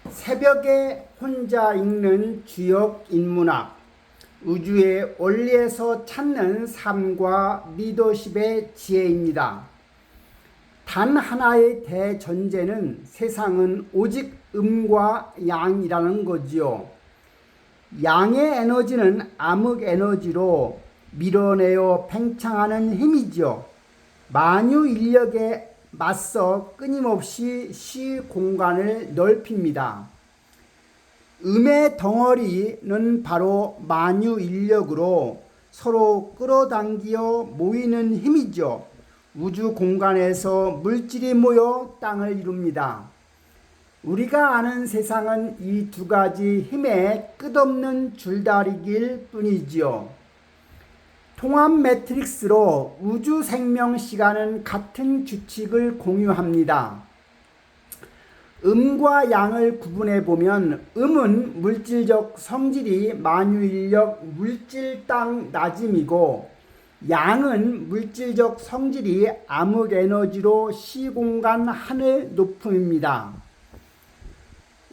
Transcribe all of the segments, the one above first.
새벽에 혼자 읽는 주역 인문학, 우주의 원리에서 찾는 삶과 리더십의 지혜입니다. 단 하나의 대전제는 세상은 오직 음과 양이라는 거지요. 양의 에너지는 암흑 에너지로 밀어내어 팽창하는 힘이죠. 만유 인력에 맞서 끊임없이 시 공간을 넓힙니다. 음의 덩어리는 바로 만유 인력으로 서로 끌어당기어 모이는 힘이죠. 우주 공간에서 물질이 모여 땅을 이룹니다. 우리가 아는 세상은 이 두 가지 힘의 끝없는 줄다리기일 뿐이지요. 통합 매트릭스로 우주 생명 시간은 같은 규칙을 공유합니다. 음과 양을 구분해 보면 음은 물질적 성질이 만유인력 물질 땅 낮음이고 양은 물질적 성질이 암흑 에너지로 시공간 하늘 높음입니다.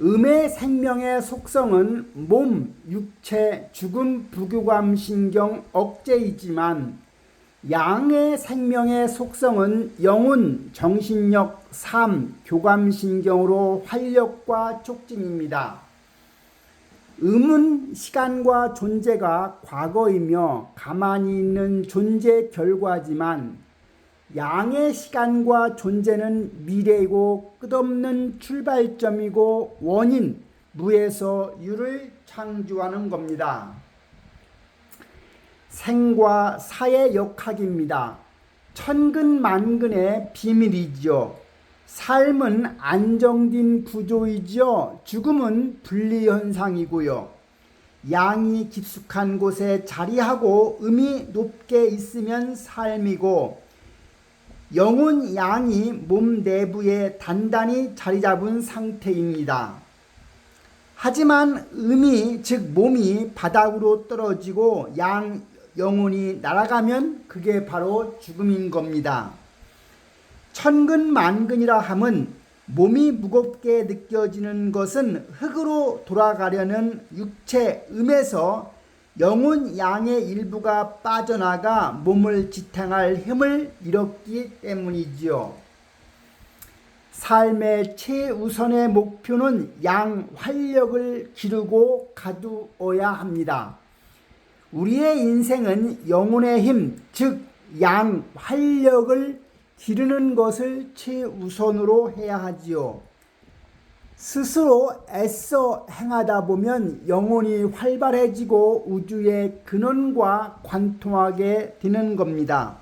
음의 생명의 속성은 몸, 육체, 죽음, 부교감, 신경, 억제이지만 양의 생명의 속성은 영혼, 정신력, 삶, 교감, 신경으로 활력과 촉진입니다. 음은 시간과 존재가 과거이며 가만히 있는 존재 결과지만 양의 시간과 존재는 미래이고 끝없는 출발점이고 원인, 무에서 유를 창조하는 겁니다. 생과 사의 역학입니다. 천근만근의 비밀이지요. 삶은 안정된 구조이지요. 죽음은 분리현상이고요. 양이 깊숙한 곳에 자리하고 음이 높게 있으면 삶이고 영혼 양이 몸 내부에 단단히 자리 잡은 상태입니다. 하지만 음이 즉 몸이 바닥으로 떨어지고 영혼이 날아가면 그게 바로 죽음인 겁니다. 천근만근이라 함은 몸이 무겁게 느껴지는 것은 흙으로 돌아가려는 육체 음에서 영혼 양의 일부가 빠져나가 몸을 지탱할 힘을 잃었기 때문이지요. 삶의 최우선의 목표는 양 활력을 기르고 가두어야 합니다. 우리의 인생은 영혼의 힘, 즉 양 활력을 기르는 것을 최우선으로 해야 하지요. 스스로 애써 행하다 보면 영혼이 활발해지고 우주의 근원과 관통하게 되는 겁니다.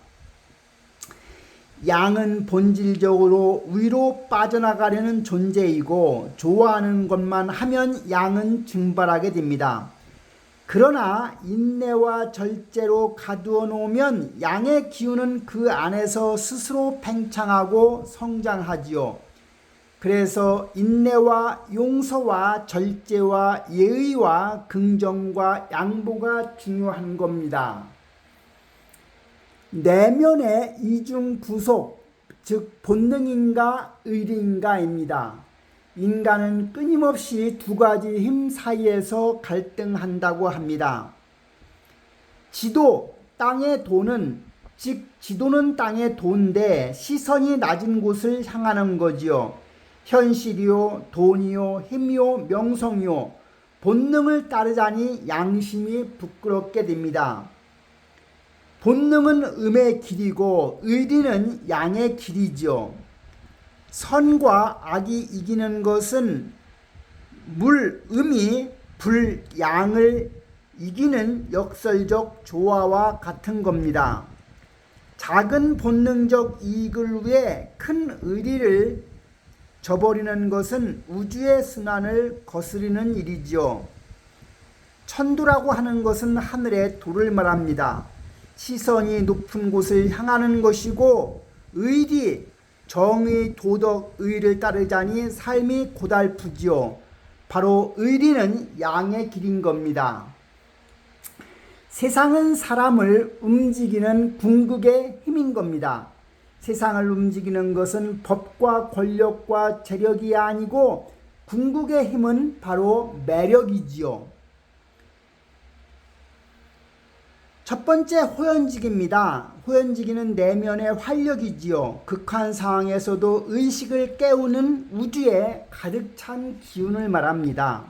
양은 본질적으로 위로 빠져나가려는 존재이고 좋아하는 것만 하면 양은 증발하게 됩니다. 그러나 인내와 절제로 가두어 놓으면 양의 기운은 그 안에서 스스로 팽창하고 성장하지요. 그래서 인내와 용서와 절제와 예의와 긍정과 양보가 중요한 겁니다. 내면의 이중 구속, 즉 본능인가 의리인가입니다. 인간은 끊임없이 두 가지 힘 사이에서 갈등한다고 합니다. 땅의 도는 즉 지도는 땅의 도인데 시선이 낮은 곳을 향하는 거지요. 현실이요, 돈이요, 힘이요, 명성이요, 본능을 따르자니 양심이 부끄럽게 됩니다. 본능은 음의 길이고 의리는 양의 길이죠. 선과 악이 이기는 것은 음이 양을 이기는 역설적 조화와 같은 겁니다. 작은 본능적 이익을 위해 큰 의리를 저버리는 것은 우주의 순환을 거스르는 일이지요. 천도라고 하는 것은 하늘의 도를 말합니다. 시선이 높은 곳을 향하는 것이고 의리, 정의, 도덕, 의를 따르자니 삶이 고달프지요. 바로 의리는 양의 길인 겁니다. 세상은 사람을 움직이는 궁극의 힘인 겁니다. 세상을 움직이는 것은 법과 권력과 재력이 아니고 궁극의 힘은 바로 매력이지요. 첫 번째 호연지기입니다. 호연지기는 내면의 활력이지요. 극한 상황에서도 의식을 깨우는 우주에 가득 찬 기운을 말합니다.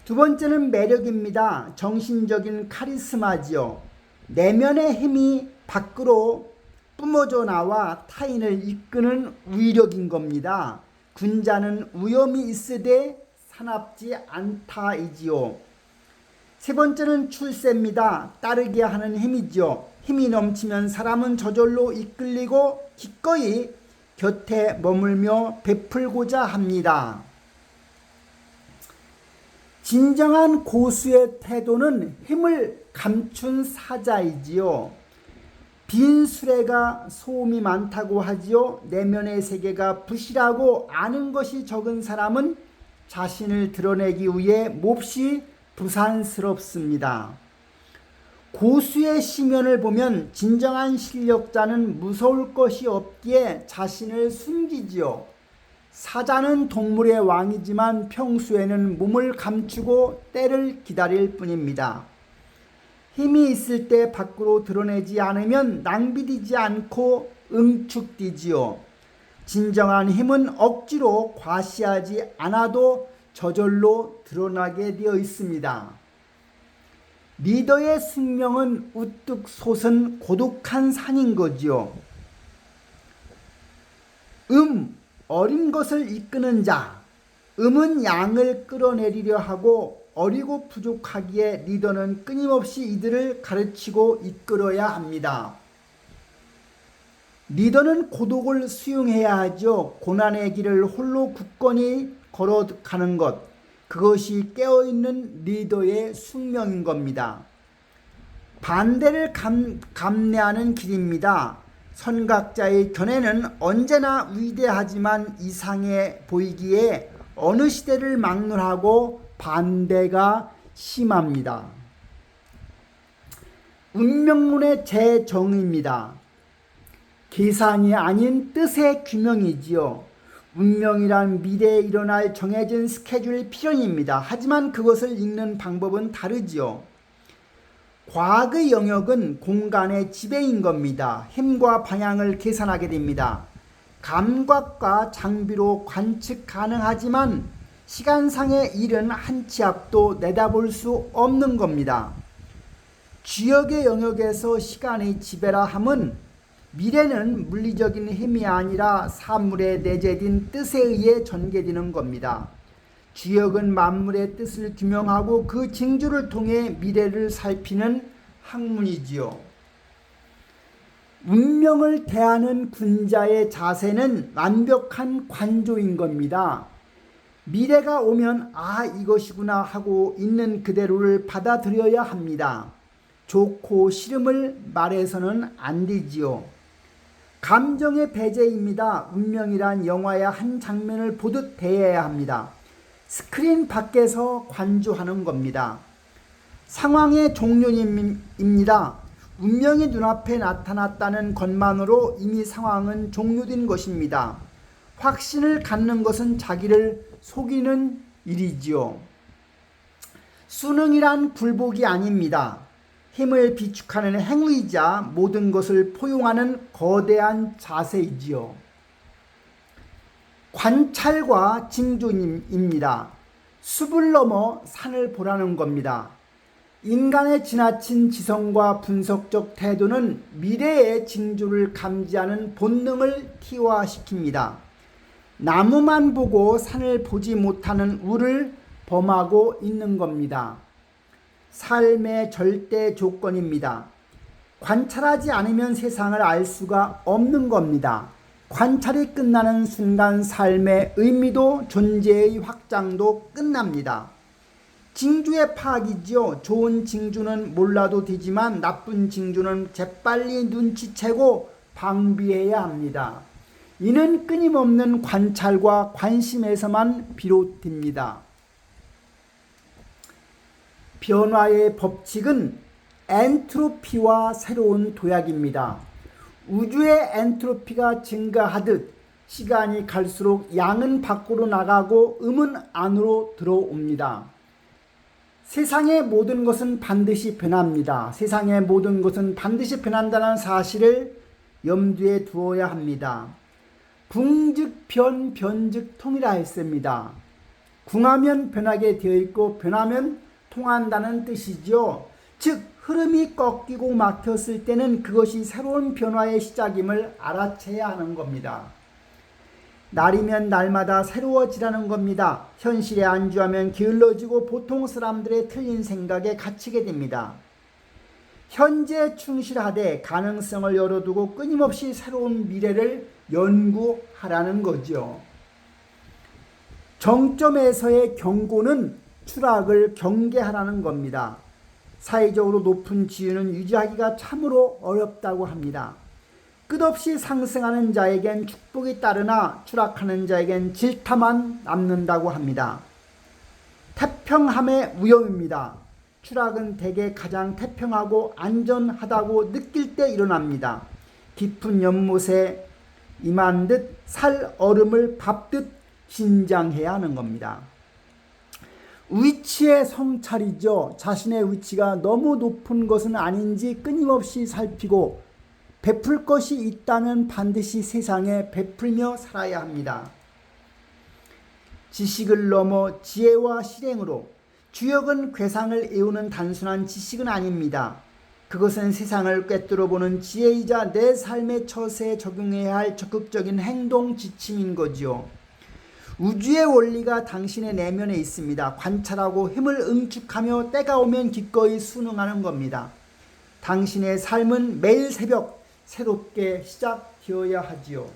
두 번째는 매력입니다. 정신적인 카리스마지요. 내면의 힘이 밖으로 뿜어져 나와 타인을 이끄는 위력인 겁니다. 군자는 위험이 있으되 사납지 않다이지요. 세 번째는 출세입니다. 따르게 하는 힘이죠. 힘이 넘치면 사람은 저절로 이끌리고 기꺼이 곁에 머물며 베풀고자 합니다. 진정한 고수의 태도는 힘을 감춘 사자이지요. 빈 수레가 소음이 많다고 하지요. 내면의 세계가 부실하고 아는 것이 적은 사람은 자신을 드러내기 위해 몹시 부산스럽습니다. 고수의 시면을 보면 진정한 실력자는 무서울 것이 없기에 자신을 숨기지요. 사자는 동물의 왕이지만 평소에는 몸을 감추고 때를 기다릴 뿐입니다. 힘이 있을 때 밖으로 드러내지 않으면 낭비되지 않고 응축되지요. 진정한 힘은 억지로 과시하지 않아도 저절로 드러나게 되어 있습니다. 리더의 숙명은 우뚝 솟은 고독한 산인 거지요. 어린 것을 이끄는 자. 음은 양을 끌어내리려 하고 어리고 부족하기에 리더는 끊임없이 이들을 가르치고 이끌어야 합니다. 리더는 고독을 수용해야 하죠. 고난의 길을 홀로 굳건히 걸어가는 것, 그것이 깨어있는 리더의 숙명인 겁니다. 반대를 감내하는 길입니다. 선각자의 견해는 언제나 위대하지만 이상해 보이기에 어느 시대를 막론하고 반대가 심합니다. 운명론의 재정의입니다. 계산이 아닌 뜻의 규명이지요. 운명이란 미래에 일어날 정해진 스케줄 필연입니다. 하지만 그것을 읽는 방법은 다르지요. 과학의 영역은 공간의 지배인 겁니다. 힘과 방향을 계산하게 됩니다. 감각과 장비로 관측 가능하지만 시간상의 일은 한 치 앞도 내다볼 수 없는 겁니다. 지역의 영역에서 시간의 지배라 함은 미래는 물리적인 힘이 아니라 사물에 내재된 뜻에 의해 전개되는 겁니다. 주역은 만물의 뜻을 규명하고 그 징조를 통해 미래를 살피는 학문이지요. 운명을 대하는 군자의 자세는 완벽한 관조인 겁니다. 미래가 오면 아 이것이구나 하고 있는 그대로를 받아들여야 합니다. 좋고 싫음을 말해서는 안 되지요. 감정의 배제입니다. 운명이란 영화의 한 장면을 보듯 대해야 합니다. 스크린 밖에서 관조하는 겁니다. 상황의 종료입니다. 운명이 눈앞에 나타났다는 것만으로 이미 상황은 종료된 것입니다. 확신을 갖는 것은 자기를 속이는 일이지요. 수능이란 굴복이 아닙니다. 힘을 비축하는 행위이자 모든 것을 포용하는 거대한 자세이지요. 관찰과 징조입니다. 숲을 넘어 산을 보라는 겁니다. 인간의 지나친 지성과 분석적 태도는 미래의 징조를 감지하는 본능을 희화시킵니다. 나무만 보고 산을 보지 못하는 우를 범하고 있는 겁니다. 삶의 절대 조건입니다. 관찰하지 않으면 세상을 알 수가 없는 겁니다. 관찰이 끝나는 순간 삶의 의미도 존재의 확장도 끝납니다. 징조의 파악이지요. 좋은 징조는 몰라도 되지만 나쁜 징조는 재빨리 눈치채고 방비해야 합니다. 이는 끊임없는 관찰과 관심에서만 비롯됩니다. 변화의 법칙은 엔트로피와 새로운 도약입니다. 우주의 엔트로피가 증가하듯 시간이 갈수록 양은 밖으로 나가고 음은 안으로 들어옵니다. 세상의 모든 것은 반드시 변합니다. 세상의 모든 것은 반드시 변한다는 사실을 염두에 두어야 합니다. 궁즉 변, 변즉 통이라 했습니다. 궁하면 변하게 되어 있고 변하면 통한다는 뜻이죠. 즉 흐름이 꺾이고 막혔을 때는 그것이 새로운 변화의 시작임을 알아채야 하는 겁니다. 날이면 날마다 새로워지라는 겁니다. 현실에 안주하면 게을러지고 보통 사람들의 틀린 생각에 갇히게 됩니다. 현재 충실하되 가능성을 열어두고 끊임없이 새로운 미래를 연구하라는 거죠. 정점에서의 경고는 추락을 경계하라는 겁니다. 사회적으로 높은 지위는 유지하기가 참으로 어렵다고 합니다. 끝없이 상승하는 자에겐 축복이 따르나 추락하는 자에겐 질타만 남는다고 합니다. 태평함의 위험입니다. 추락은 대개 가장 태평하고 안전하다고 느낄 때 일어납니다. 깊은 연못에 임한 듯 살 얼음을 밟듯 긴장해야 하는 겁니다. 위치의 성찰이죠. 자신의 위치가 너무 높은 것은 아닌지 끊임없이 살피고 베풀 것이 있다면 반드시 세상에 베풀며 살아야 합니다. 지식을 넘어 지혜와 실행으로 주역은 괴상을 애우는 단순한 지식은 아닙니다. 그것은 세상을 꿰뚫어보는 지혜이자 내 삶의 처세에 적용해야 할 적극적인 행동 지침인 거지요. 우주의 원리가 당신의 내면에 있습니다. 관찰하고 힘을 응축하며 때가 오면 기꺼이 순응하는 겁니다. 당신의 삶은 매일 새벽 새롭게 시작되어야 하지요.